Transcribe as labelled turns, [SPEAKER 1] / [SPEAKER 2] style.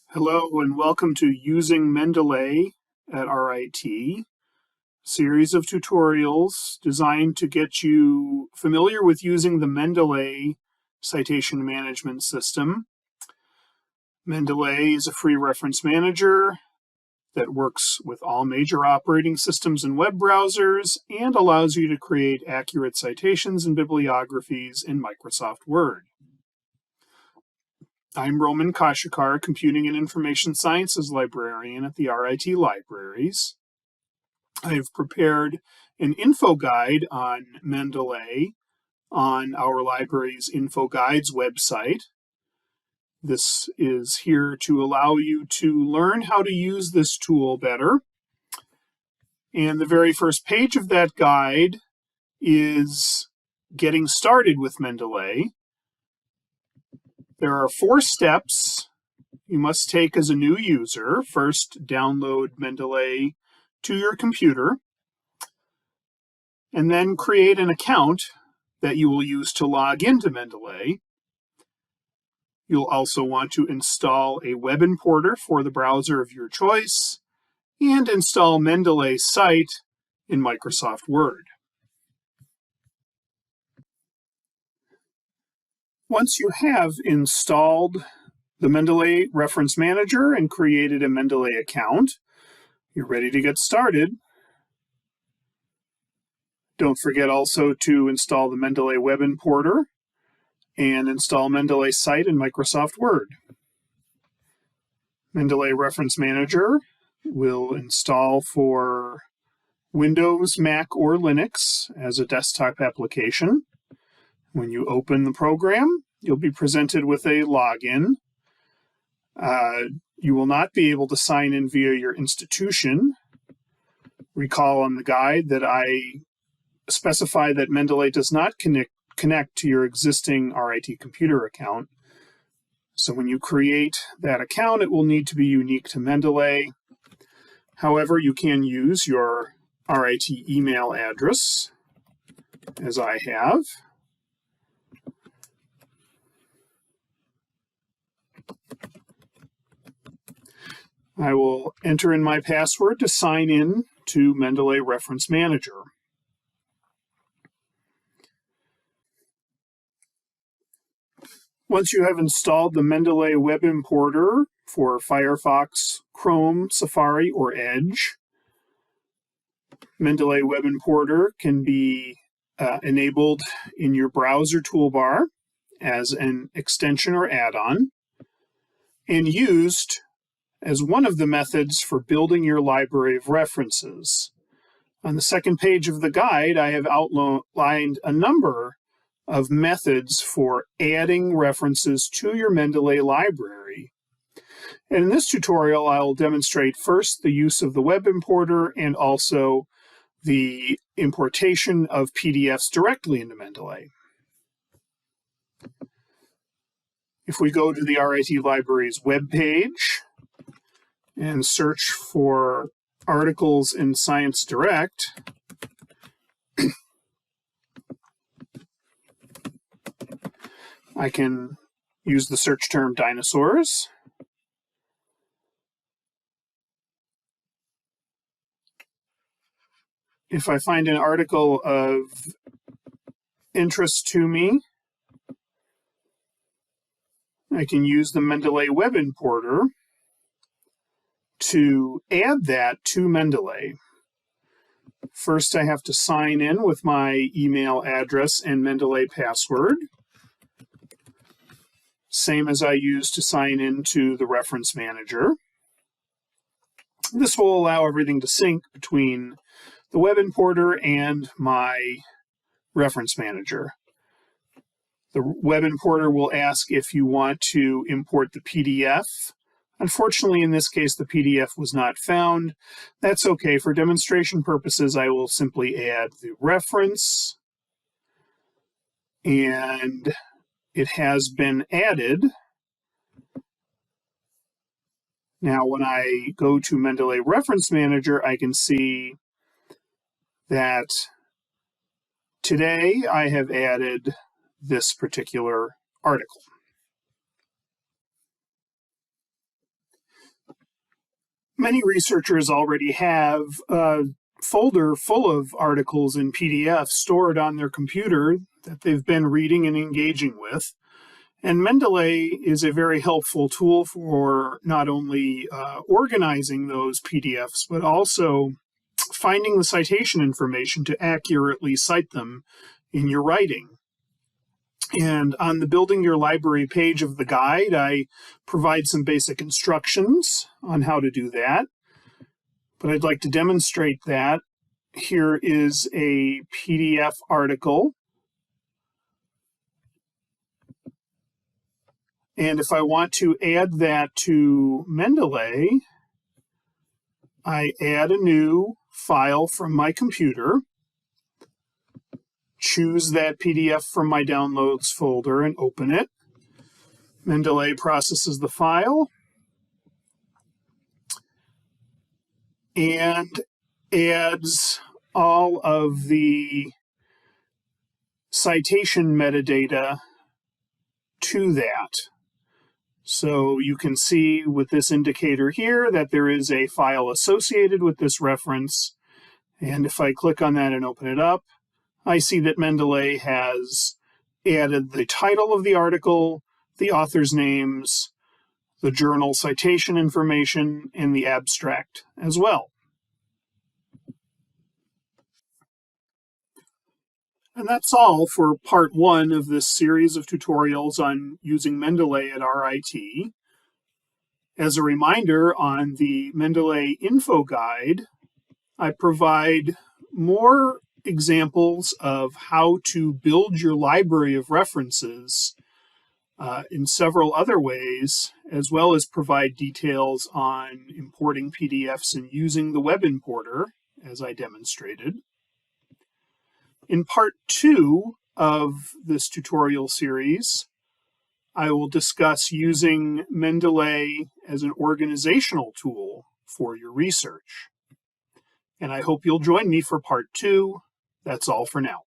[SPEAKER 1] Hello and welcome to Using Mendeley at RIT, series of tutorials designed to get you familiar with using the Mendeley citation management system. Mendeley is a free reference manager that works with all major operating systems and web browsers and allows you to create accurate citations and bibliographies in Microsoft Word. I'm Roman Kashikar, Computing and Information Sciences Librarian at the RIT Libraries. I've prepared an info guide on Mendeley on our library's Info Guides website. This is here to allow you to learn how to use this tool better. And the very first page of that guide is getting started with Mendeley. There are 4 steps you must take as a new user. First, download Mendeley to your computer, and then create an account that you will use to log into Mendeley. You'll also want to install a web importer for the browser of your choice and install Mendeley site in Microsoft Word. Once you have installed the Mendeley Reference Manager and created a Mendeley account, you're ready to get started. Don't forget also to install the Mendeley Web Importer and install Mendeley site in Microsoft Word. Mendeley Reference Manager will install for Windows, Mac, or Linux as a desktop application. When you open the program, you'll be presented with a login. You will not be able to sign in via your institution. Recall on the guide that I specify that Mendeley does not connect to your existing RIT computer account. So when you create that account, it will need to be unique to Mendeley. However, you can use your RIT email address, as I have. I will enter in my password to sign in to Mendeley Reference Manager. Once you have installed the Mendeley Web Importer for Firefox, Chrome, Safari, or Edge, Mendeley Web Importer can be enabled in your browser toolbar as an extension or add-on and used as one of the methods for building your library of references. On the second page of the guide, I have outlined a number of methods for adding references to your Mendeley library. And in this tutorial, I will demonstrate first the use of the web importer and also the importation of PDFs directly into Mendeley. If we go to the RIT Library's webpage and search for articles in Science Direct, I can use the search term dinosaurs. If I find an article of interest to me, I can use the Mendeley Web Importer to add that to Mendeley. First, I have to sign in with my email address and Mendeley password, same as I used to sign into the reference manager. This will allow everything to sync between the web importer and my reference manager. The web importer will ask if you want to import the PDF. Unfortunately, in this case, the PDF was not found. That's okay. For demonstration purposes, I will simply add the reference, and it has been added. Now, when I go to Mendeley Reference Manager, I can see that today I have added this particular article. Many researchers already have a folder full of articles in PDF stored on their computer that they've been reading and engaging with. And Mendeley is a very helpful tool for not only organizing those PDFs, but also finding the citation information to accurately cite them in your writing. And on the Building Your Library page of the guide, I provide some basic instructions on how to do that. But I'd like to demonstrate that. Here is a PDF article. And if I want to add that to Mendeley, I add a new file from my computer, choose that PDF from my downloads folder and open it. Mendeley processes the file and adds all of the citation metadata to that. So you can see with this indicator here that there is a file associated with this reference. And if I click on that and open it up, I see that Mendeley has added the title of the article, the author's names, the journal citation information, and the abstract as well. And that's all for part 1 of this series of tutorials on using Mendeley at RIT. As a reminder, on the Mendeley Info Guide, I provide more examples of how to build your library of references in several other ways, as well as provide details on importing PDFs and using the web importer, as I demonstrated. In part 2 of this tutorial series, I will discuss using Mendeley as an organizational tool for your research. And I hope you'll join me for part 2. That's all for now.